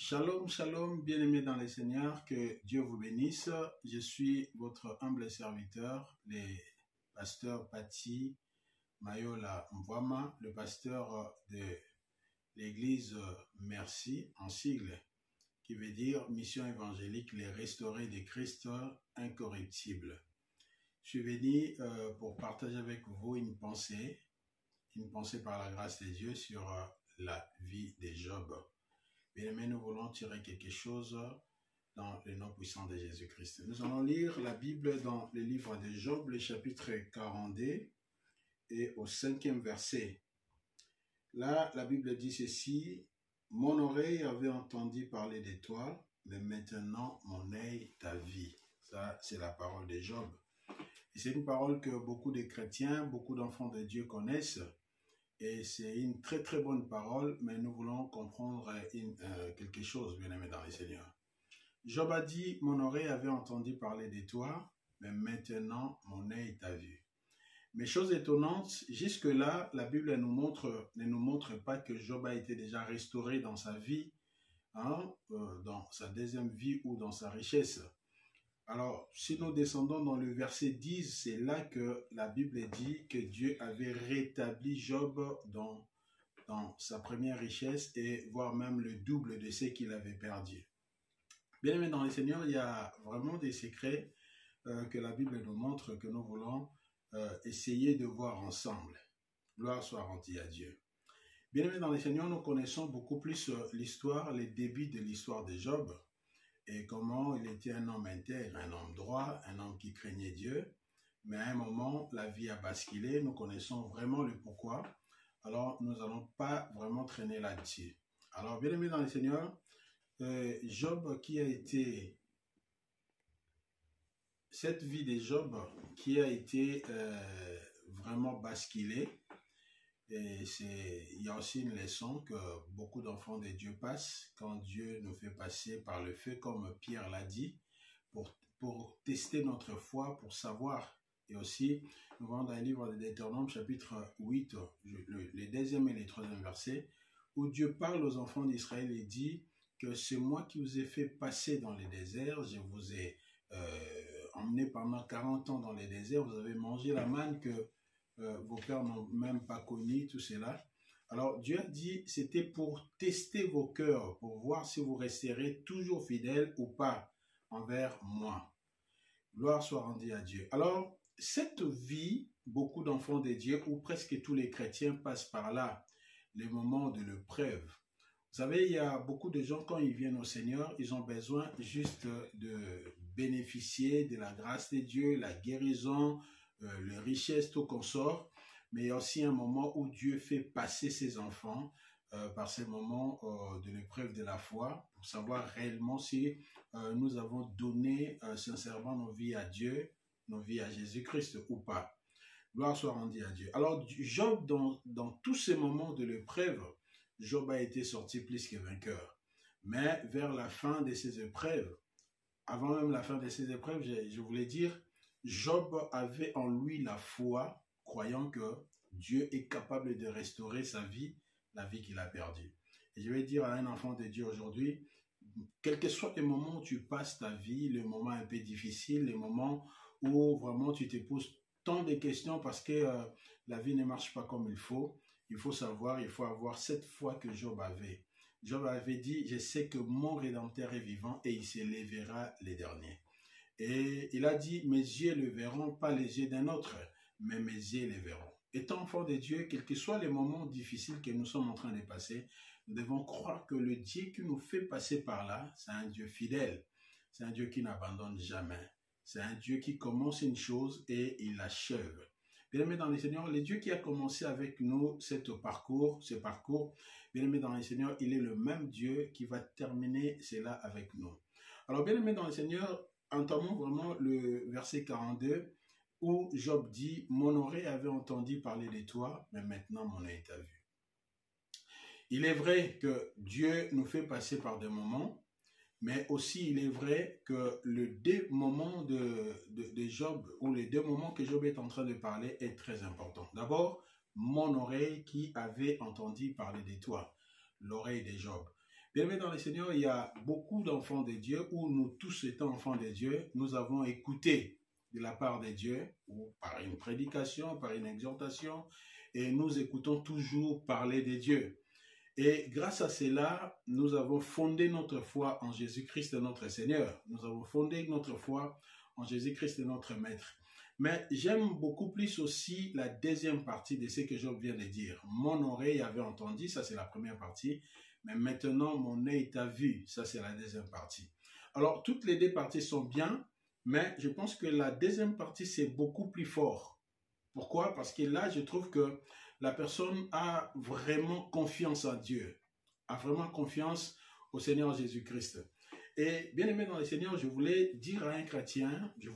Shalom, shalom, bien-aimés dans les Seigneurs, que Dieu vous bénisse. Je suis votre humble serviteur, le pasteur Pati Mayola Mvwama, le pasteur de l'église Merci, en sigle, qui veut dire Mission évangélique, les restaurés de Christ incorruptibles. Je suis venu pour partager avec vous une pensée par la grâce de Dieu sur la vie de Job. Bien-aimés, nous voulons tirer quelque chose dans le nom puissant de Jésus-Christ. Nous allons lire la Bible dans le livre de Job, le chapitre 42 et au 5e verset. Là, la Bible dit ceci: « Mon oreille avait entendu parler de toi, mais maintenant mon œil t'a vu. » Ça, c'est la parole de Job. Et c'est une parole que beaucoup de chrétiens, beaucoup d'enfants de Dieu connaissent. Et c'est une très très bonne parole, mais nous voulons comprendre quelque chose, bien-aimés dans les Seigneurs. Job a dit: « Mon oreille avait entendu parler de toi, mais maintenant mon œil t'a vu. » Mais chose étonnante, jusque-là, la Bible ne nous montre pas que Job a été déjà restauré dans sa vie, dans sa deuxième vie ou dans sa richesse. Alors, si nous descendons dans le verset 10, c'est là que la Bible dit que Dieu avait rétabli Job dans sa première richesse et voire même le double de ce qu'il avait perdu. Bien aimé dans les Seigneurs, il y a vraiment des secrets que la Bible nous montre, que nous voulons essayer de voir ensemble. Gloire soit rendue à Dieu. Bien aimé dans les Seigneurs, nous connaissons beaucoup plus l'histoire, les débuts de l'histoire de Job, et comment il était un homme intègre, un homme droit, un homme qui craignait Dieu. Mais à un moment, la vie a basculé, nous connaissons vraiment le pourquoi. Alors, nous n'allons pas vraiment traîner là-dessus. Alors, bien aimé dans le Seigneur, Job qui a été... Cette vie de Job qui a été vraiment basculée, et il y a aussi une leçon que beaucoup d'enfants de Dieu passent quand Dieu nous fait passer par le feu, comme Pierre l'a dit, pour tester notre foi, pour savoir. Et aussi, nous voyons dans le livre de Deutéronome, chapitre 8, le deuxième et le troisième verset, où Dieu parle aux enfants d'Israël et dit que c'est moi qui vous ai fait passer dans les déserts, je vous ai emmené pendant 40 ans dans les déserts, vous avez mangé la manne que vos pères n'ont même pas connu, tout cela. Alors Dieu a dit, c'était pour tester vos cœurs, pour voir si vous resterez toujours fidèles ou pas envers moi. Gloire soit rendue à Dieu. Alors, cette vie, beaucoup d'enfants de Dieu, ou presque tous les chrétiens passent par là, les moments de l'épreuve. Vous savez, il y a beaucoup de gens, quand ils viennent au Seigneur, ils ont besoin juste de bénéficier de la grâce de Dieu, la guérison, les richesses, tout consort, mais il y a aussi un moment où Dieu fait passer ses enfants par ces moments de l'épreuve de la foi, pour savoir réellement si nous avons donné sincèrement nos vies à Dieu, nos vies à Jésus-Christ ou pas. Gloire soit rendue à Dieu. Alors Job, dans tous ces moments de l'épreuve, Job a été sorti plus que vainqueur. Mais vers la fin de ces épreuves, avant même la fin de ces épreuves, je voulais dire, Job avait en lui la foi, croyant que Dieu est capable de restaurer sa vie, la vie qu'il a perdue. Et je vais dire à un enfant de Dieu aujourd'hui, quel que soit les moments où tu passes ta vie, les moments un peu difficiles, les moments où vraiment tu te poses tant de questions parce que la vie ne marche pas comme il faut savoir, il faut avoir cette foi que Job avait. Job avait dit, je sais que mon Rédempteur est vivant et il se lèvera les derniers. Et il a dit, mes yeux le verront, pas les yeux d'un autre, mais mes yeux les verront. Étant enfant de Dieu, quels que soient les moments difficiles que nous sommes en train de passer, nous devons croire que le Dieu qui nous fait passer par là, c'est un Dieu fidèle. C'est un Dieu qui n'abandonne jamais. C'est un Dieu qui commence une chose et il l'achève. Bien-aimés dans les Seigneurs, le Dieu qui a commencé avec nous ce parcours, bien-aimés dans les Seigneurs, il est le même Dieu qui va terminer cela avec nous. Alors, bien-aimés dans les Seigneurs, entamons vraiment le verset 42 où Job dit, « Mon oreille avait entendu parler de toi, mais maintenant mon œil t'a vu. » Il est vrai que Dieu nous fait passer par des moments, mais aussi il est vrai que le deux moments de Job, ou les deux moments que Job est en train de parler, est très important. D'abord, mon oreille qui avait entendu parler de toi, l'oreille de Job. Bien-aimés dans le Seigneur, il y a beaucoup d'enfants de Dieu, où nous tous étant enfants de Dieu, nous avons écouté de la part de Dieu, ou par une prédication, par une exhortation, et nous écoutons toujours parler de Dieu. Et grâce à cela, nous avons fondé notre foi en Jésus-Christ notre Seigneur. Nous avons fondé notre foi en Jésus-Christ notre Maître. Mais j'aime beaucoup plus aussi la deuxième partie de ce que je viens de dire. Mon oreille avait entendu, ça c'est la première partie, mais maintenant mon œil t'a vu, ça c'est la deuxième partie. Alors toutes les deux parties sont bien, mais je pense que la deuxième partie c'est beaucoup plus fort. Pourquoi? Parce que là je trouve que la personne a vraiment confiance en Dieu, a vraiment confiance au Seigneur Jésus-Christ. Et bien aimé dans le Seigneur, je voulais dire à un chrétien, je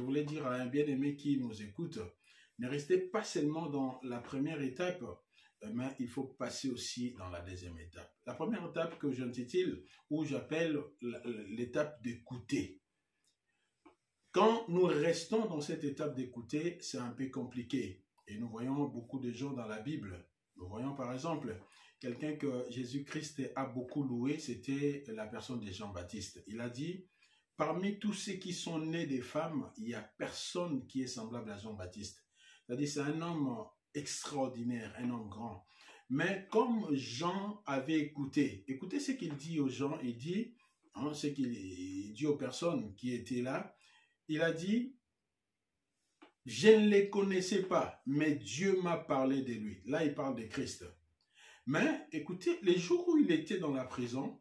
voulais dire à un bien-aimé qui nous écoute, ne restez pas seulement dans la première étape, mais il faut passer aussi dans la deuxième étape. La première étape que j'intitule, ou j'appelle l'étape d'écouter. Quand nous restons dans cette étape d'écouter, c'est un peu compliqué. Et nous voyons beaucoup de gens dans la Bible. Nous voyons par exemple quelqu'un que Jésus-Christ a beaucoup loué, c'était la personne de Jean-Baptiste. Il a dit, parmi tous ceux qui sont nés des femmes, il n'y a personne qui est semblable à Jean-Baptiste. C'est-à-dire c'est un homme extraordinaire, un homme grand. Mais comme Jean avait écouté ce qu'il dit aux gens, il dit, ce qu'il dit aux personnes qui étaient là, il a dit, je ne les connaissais pas, mais Dieu m'a parlé de lui. Là, il parle de Christ. Mais écoutez, les jours où il était dans la prison,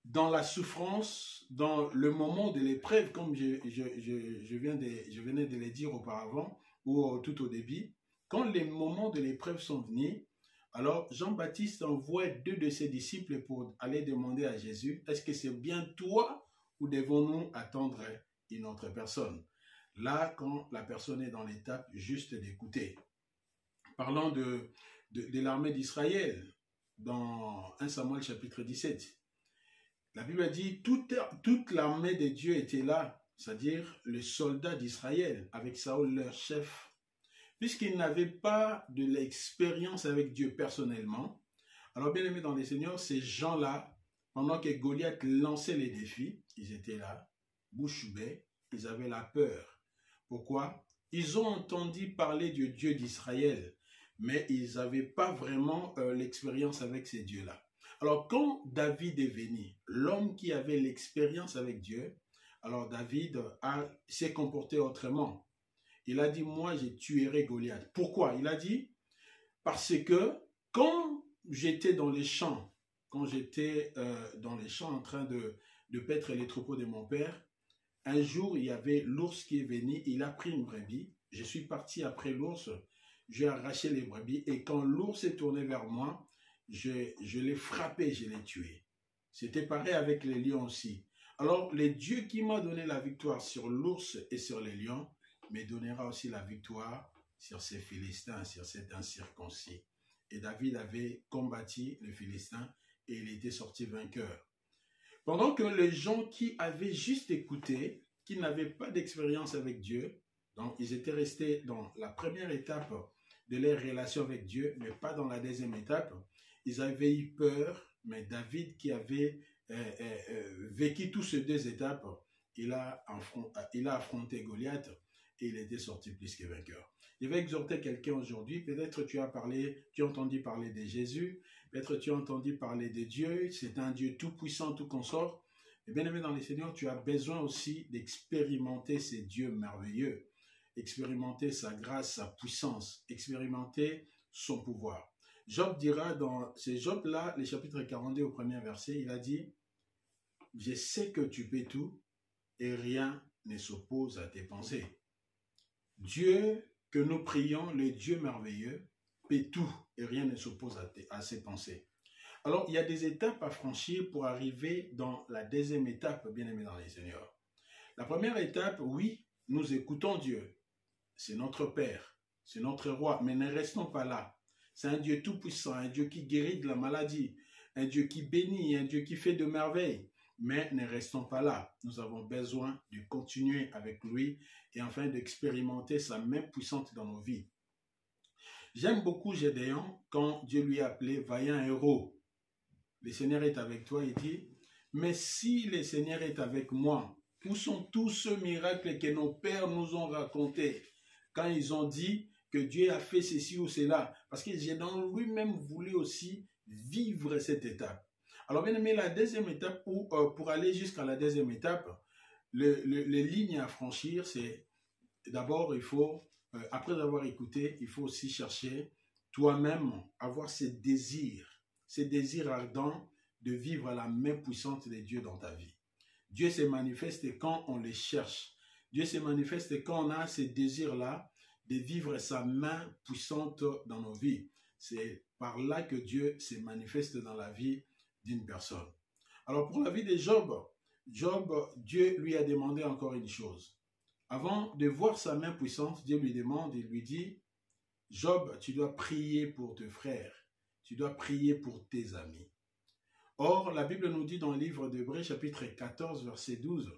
dans la souffrance, dans le moment de l'épreuve, comme je venais de le dire auparavant, ou tout au début, quand les moments de l'épreuve sont venus, alors Jean-Baptiste envoie 2 de ses disciples pour aller demander à Jésus, est-ce que c'est bien toi ou devons-nous attendre une autre personne? Là, quand la personne est dans l'étape juste d'écouter. Parlant de l'armée d'Israël, dans 1 Samuel chapitre 17, la Bible dit, toute l'armée de Dieu était là, c'est-à-dire les soldats d'Israël, avec Saül leur chef. Puisqu'ils n'avaient pas de l'expérience avec Dieu personnellement, alors bien aimés dans les seigneurs, ces gens-là, pendant que Goliath lançait les défis, ils étaient là, bouche bée, ils avaient la peur. Pourquoi? Ils ont entendu parler du Dieu d'Israël, mais ils n'avaient pas vraiment l'expérience avec ces dieux-là. Alors quand David est venu, l'homme qui avait l'expérience avec Dieu, alors David s'est comporté autrement. Il a dit, moi je tuerai Goliath. Pourquoi? Il a dit, parce que quand j'étais dans les champs, en train de paître les troupeaux de mon père, un jour, il y avait l'ours qui est venu, il a pris une brebis. Je suis parti après l'ours, j'ai arraché les brebis et quand l'ours est tourné vers moi, je l'ai frappé, je l'ai tué. C'était pareil avec les lions aussi. Alors, le Dieu qui m'a donné la victoire sur l'ours et sur les lions, me donnera aussi la victoire sur ces Philistins, sur cet incirconcis. Et David avait combattu les Philistins et il était sorti vainqueur. Pendant que les gens qui avaient juste écouté, qui n'avaient pas d'expérience avec Dieu, donc ils étaient restés dans la première étape de leur relation avec Dieu, mais pas dans la deuxième étape, ils avaient eu peur, mais David qui avait vécu toutes ces 2 étapes, il a affronté Goliath et il était sorti plus que vainqueur. Je vais exhorter quelqu'un aujourd'hui, peut-être tu as entendu parler de Jésus, peut-être tu as entendu parler de Dieu, c'est un Dieu tout puissant, tout consort. Et bien aimé dans les Seigneurs, tu as besoin aussi d'expérimenter ces dieux merveilleux, expérimenter sa grâce, sa puissance, expérimenter son pouvoir. Job dira dans ces Job-là, les chapitres 42 au premier verset, il a dit, « Je sais que tu peux tout et rien ne s'oppose à tes pensées. » Dieu que nous prions, le Dieu merveilleux, peut tout et rien ne s'oppose à ses pensées. Alors, il y a des étapes à franchir pour arriver dans la deuxième étape, bien aimé dans les Seigneurs. La première étape, oui, nous écoutons Dieu. C'est notre Père, c'est notre Roi, mais ne restons pas là. C'est un Dieu tout-puissant, un Dieu qui guérit de la maladie, un Dieu qui bénit, un Dieu qui fait de merveilles. Mais ne restons pas là. Nous avons besoin de continuer avec lui et enfin d'expérimenter sa main puissante dans nos vies. J'aime beaucoup Gédéon quand Dieu lui a appelé vaillant héros. le Seigneur est avec toi, il dit, mais si le Seigneur est avec moi, où sont tous ceux miracles que nos pères nous ont racontés quand ils ont dit que Dieu a fait ceci ou cela? Parce que Gédéon lui-même voulait aussi vivre cette étape. Alors bien aimé, la deuxième étape, pour aller jusqu'à la deuxième étape, les lignes à franchir, c'est d'abord, il faut, après avoir écouté, il faut aussi chercher toi-même, avoir ces désirs ardents de vivre à la main puissante de Dieu dans ta vie. Dieu se manifeste quand on les cherche. Dieu se manifeste quand on a ces désirs-là de vivre sa main puissante dans nos vies. C'est par là que Dieu se manifeste dans la vie d'une personne. Alors pour la vie de Job, Dieu lui a demandé encore une chose. Avant de voir sa main puissante, Dieu lui demande, il lui dit, Job, tu dois prier pour tes frères, tu dois prier pour tes amis. Or, la Bible nous dit dans le livre d'Hébreux, chapitre 14, verset 12,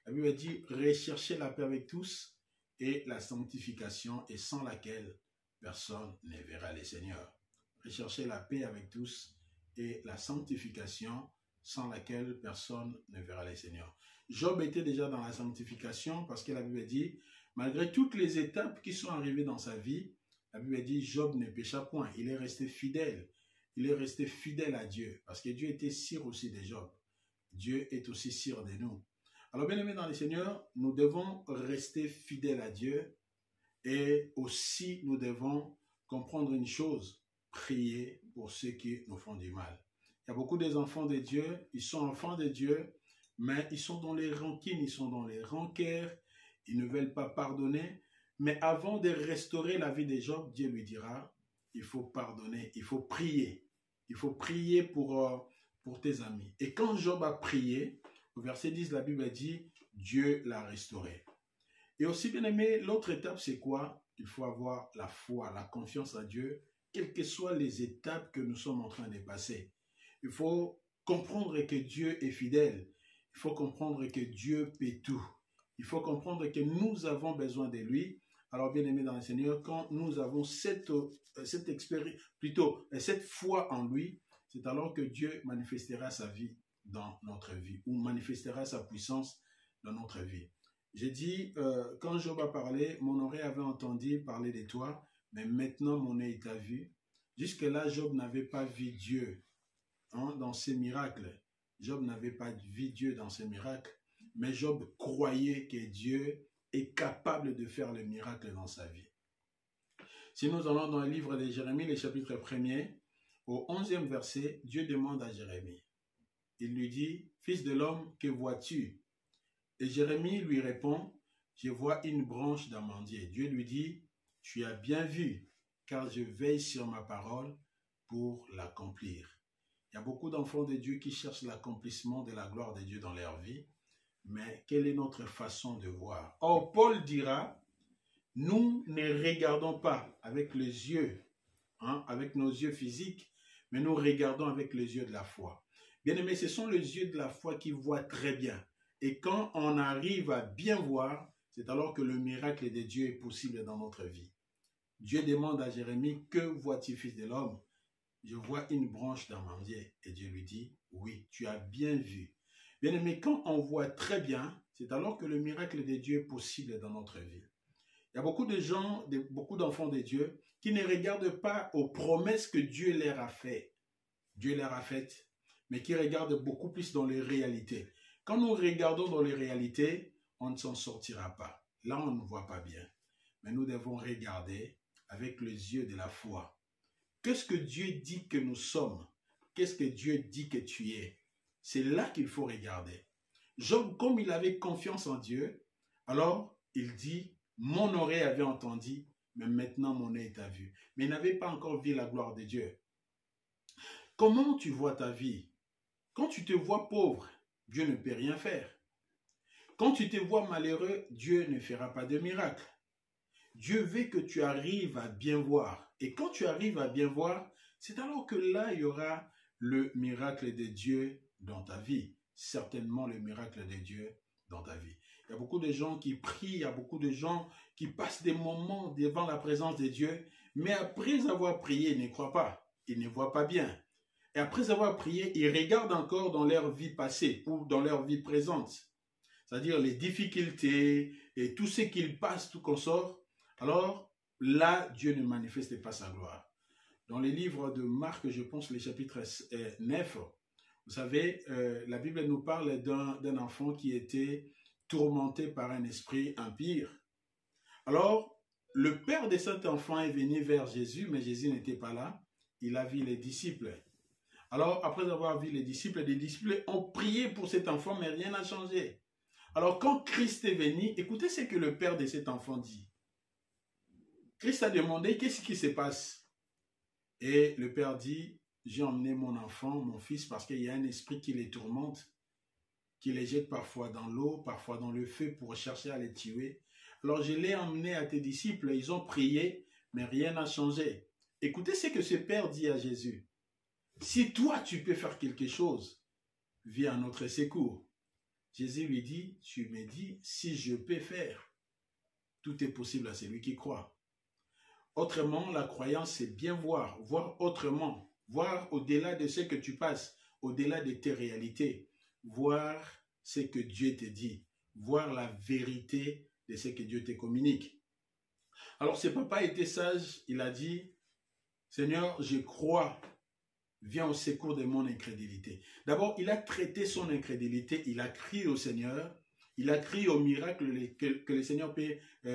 la Bible dit, recherchez la paix avec tous et la sanctification, et sans laquelle personne ne verra le Seigneur. Recherchez la paix avec tous et la sanctification, sans laquelle personne ne verra le Seigneur. Job était déjà dans la sanctification parce que la Bible dit, malgré toutes les étapes qui sont arrivées dans sa vie, la Bible dit, Job ne pécha point, il est resté fidèle. Il est resté fidèle à Dieu parce que Dieu était sire aussi de Job. Dieu est aussi sire de nous. Alors bien aimés dans le Seigneur, nous devons rester fidèles à Dieu et aussi nous devons comprendre une chose, prier pour ceux qui nous font du mal. Il y a beaucoup des enfants de Dieu, ils sont enfants de Dieu, mais ils sont dans les rancines, ils sont dans les rancœurs, ils ne veulent pas pardonner. Mais avant de restaurer la vie de Job, Dieu lui dira, il faut pardonner, il faut prier. Il faut prier pour tes amis. Et quand Job a prié, au verset 10, la Bible dit, Dieu l'a restauré. Et aussi, bien aimé, l'autre étape, c'est quoi? Il faut avoir la foi, la confiance à Dieu, quelles que soient les étapes que nous sommes en train de passer. Il faut comprendre que Dieu est fidèle. Il faut comprendre que Dieu paie tout. Il faut comprendre que nous avons besoin de lui. Alors, bien aimé dans le Seigneur, quand nous avons cette expérience, plutôt cette foi en lui, c'est alors que Dieu manifestera sa vie dans notre vie ou manifestera sa puissance dans notre vie. J'ai dit, quand Job a parlé, mon oreille avait entendu parler de toi, mais maintenant mon œil t'a vu. Jusque-là, Job n'avait pas vu Dieu dans ses miracles. Job n'avait pas vu Dieu dans ses miracles, mais Job croyait que Dieu est capable de faire le miracle dans sa vie. Si nous allons dans le livre de Jérémie, le chapitre 1er, au 11e verset, Dieu demande à Jérémie. Il lui dit, « Fils de l'homme, que vois-tu » Et Jérémie lui répond, « Je vois une branche d'amandier. » Dieu lui dit, « Tu as bien vu, car je veille sur ma parole pour l'accomplir. » Il y a beaucoup d'enfants de Dieu qui cherchent l'accomplissement de la gloire de Dieu dans leur vie. Mais quelle est notre façon de voir? Or, Paul dira, nous ne regardons pas avec les yeux, avec nos yeux physiques, mais nous regardons avec les yeux de la foi. Bien aimé, ce sont les yeux de la foi qui voient très bien. Et quand on arrive à bien voir, c'est alors que le miracle de Dieu est possible dans notre vie. Dieu demande à Jérémie, que vois-tu, fils de l'homme? Je vois une branche d'amandier. Et Dieu lui dit, oui, tu as bien vu. Bien aimé, quand on voit très bien, c'est alors que le miracle de Dieu est possible dans notre vie. Il y a beaucoup de gens, beaucoup d'enfants de Dieu qui ne regardent pas aux promesses que Dieu leur a faites. Dieu leur a faites, mais qui regardent beaucoup plus dans les réalités. Quand nous regardons dans les réalités, on ne s'en sortira pas. Là, on ne voit pas bien. Mais nous devons regarder avec les yeux de la foi. Qu'est-ce que Dieu dit que nous sommes? Qu'est-ce que Dieu dit que tu es? C'est là qu'il faut regarder. Job, comme il avait confiance en Dieu, alors il dit, mon oreille avait entendu, mais maintenant mon œil t'a vu. Mais il n'avait pas encore vu la gloire de Dieu. Comment tu vois ta vie? Quand tu te vois pauvre, Dieu ne peut rien faire. Quand tu te vois malheureux, Dieu ne fera pas de miracle. Dieu veut que tu arrives à bien voir. Et quand tu arrives à bien voir, c'est alors que là, il y aura le miracle de Dieu dans ta vie. Certainement le miracle de Dieu dans ta vie. Il y a beaucoup de gens qui prient, il y a beaucoup de gens qui passent des moments devant la présence de Dieu, mais après avoir prié, ils ne croient pas, ils ne voient pas bien. Et après avoir prié, ils regardent encore dans leur vie passée ou dans leur vie présente. C'est-à-dire les difficultés et tout ce qu'ils passent, tout consort. Alors là, Dieu ne manifeste pas sa gloire. Dans les livres de Marc, je pense, les chapitres 9, vous savez, la Bible nous parle d'un enfant qui était tourmenté par un esprit impur. Alors, le père de cet enfant est venu vers Jésus, mais Jésus n'était pas là. Il a vu les disciples. Alors, après avoir vu les disciples ont prié pour cet enfant, mais rien n'a changé. Alors, quand Christ est venu, écoutez ce que le père de cet enfant dit. Christ a demandé, qu'est-ce qui se passe? Et le père dit, j'ai emmené mon enfant, mon fils, parce qu'il y a un esprit qui les tourmente, qui les jette parfois dans l'eau, parfois dans le feu pour chercher à les tuer. Alors je l'ai emmené à tes disciples, ils ont prié, mais rien n'a changé. Écoutez ce que ce père dit à Jésus. Si toi tu peux faire quelque chose, viens à notre secours. Jésus lui dit, tu me dis, si je peux faire, tout est possible à celui qui croit. Autrement, la croyance, c'est bien voir, voir autrement, voir au-delà de ce que tu passes, au-delà de tes réalités, voir ce que Dieu te dit, voir la vérité de ce que Dieu te communique. Alors, ce papa était sage, il a dit, Seigneur, je crois, viens au secours de mon incrédulité. D'abord, il a traité son incrédulité, il a crié au Seigneur, il a crié au miracle que le Seigneur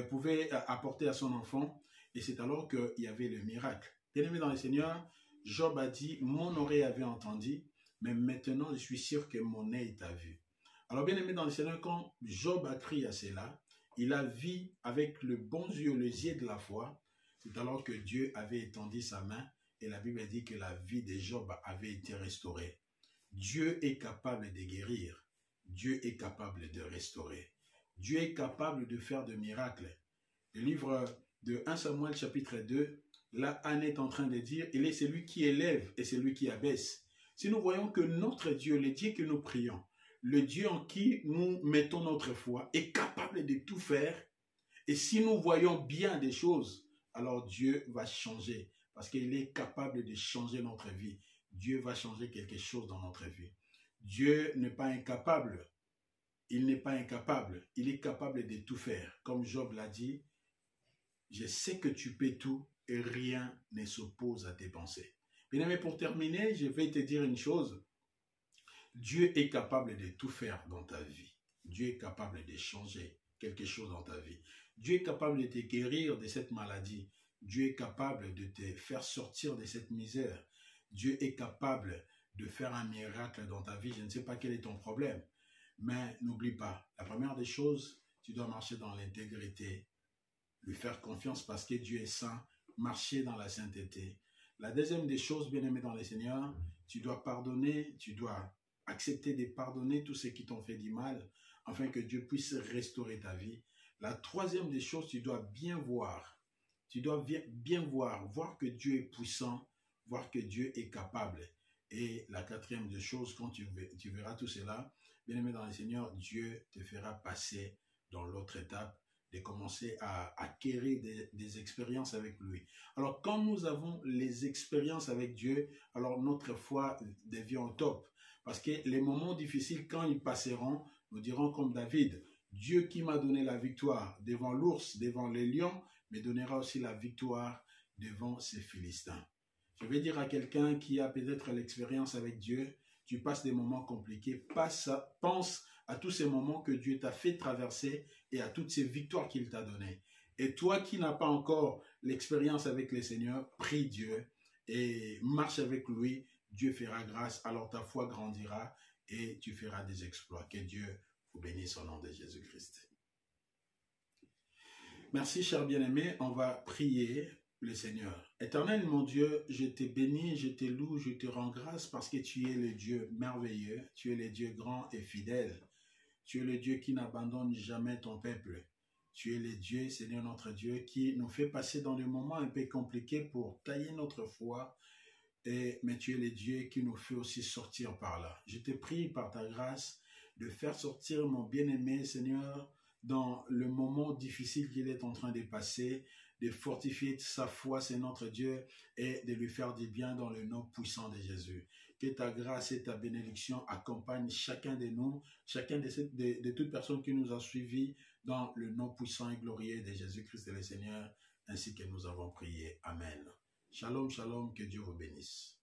pouvait apporter à son enfant, et c'est alors qu'il y avait le miracle. Bien-aimé dans le Seigneur, Job a dit, mon oreille avait entendu, mais maintenant je suis sûr que mon œil t'a vu. Alors bien-aimé dans le Seigneur, quand Job a crié à cela, il a vu avec le bon yeux, les yeux de la foi, c'est alors que Dieu avait étendu sa main, et la Bible dit que la vie de Job avait été restaurée. Dieu est capable de guérir. Dieu est capable de restaurer. Dieu est capable de faire des miracles. Le livre de 1 Samuel chapitre 2, là, Anne est en train de dire, il est celui qui élève et celui qui abaisse. Si nous voyons que notre Dieu, le Dieu que nous prions, le Dieu en qui nous mettons notre foi, est capable de tout faire, et si nous voyons bien des choses, alors Dieu va changer, parce qu'il est capable de changer notre vie. Dieu va changer quelque chose dans notre vie. Dieu n'est pas incapable. Il n'est pas incapable. Il est capable de tout faire. Comme Job l'a dit, je sais que tu peux tout et rien ne s'oppose à tes pensées. Bien-aimé, pour terminer, je vais te dire une chose. Dieu est capable de tout faire dans ta vie. Dieu est capable de changer quelque chose dans ta vie. Dieu est capable de te guérir de cette maladie. Dieu est capable de te faire sortir de cette misère. Dieu est capable de faire un miracle dans ta vie. Je ne sais pas quel est ton problème, mais n'oublie pas, la première des choses, tu dois marcher dans l'intégrité, lui faire confiance parce que Dieu est saint, marcher dans la sainteté. La deuxième des choses, bien-aimé dans le Seigneur, tu dois pardonner, tu dois accepter de pardonner tous ceux qui t'ont fait du mal, afin que Dieu puisse restaurer ta vie. La troisième des choses, tu dois bien voir. Tu dois bien voir que Dieu est puissant, voir que Dieu est capable. Et la quatrième des choses, quand tu verras tout cela, bien-aimé dans le Seigneur, Dieu te fera passer dans l'autre étape, de commencer à acquérir des expériences avec lui. Alors, quand nous avons les expériences avec Dieu, alors notre foi devient au top. Parce que les moments difficiles, quand ils passeront, nous dirons comme David, Dieu qui m'a donné la victoire devant l'ours, devant les lions, me donnera aussi la victoire devant ces Philistins. Je vais dire à quelqu'un qui a peut-être l'expérience avec Dieu, tu passes des moments compliqués, pense à tous ces moments que Dieu t'a fait traverser et à toutes ces victoires qu'il t'a données. Et toi qui n'as pas encore l'expérience avec le Seigneur, prie Dieu et marche avec lui. Dieu fera grâce, alors ta foi grandira et tu feras des exploits. Que Dieu vous bénisse au nom de Jésus-Christ. Merci, cher bien-aimé. On va prier le Seigneur. Éternel, mon Dieu, je te bénis, je te loue, je te rends grâce parce que tu es le Dieu merveilleux, tu es le Dieu grand et fidèle. Tu es le Dieu qui n'abandonne jamais ton peuple. Tu es le Dieu, Seigneur notre Dieu, qui nous fait passer dans des moments un peu compliqués pour tailler notre foi, mais tu es le Dieu qui nous fait aussi sortir par là. Je te prie par ta grâce de faire sortir mon bien-aimé, Seigneur, dans le moment difficile qu'il est en train de passer, de fortifier sa foi, c'est notre Dieu, et de lui faire du bien dans le nom puissant de Jésus. Que ta grâce et ta bénédiction accompagnent chacun de nous, chacun de toutes personnes qui nous ont suivis dans le nom puissant et glorieux de Jésus-Christ le Seigneur, ainsi que nous avons prié. Amen. Shalom, shalom, que Dieu vous bénisse.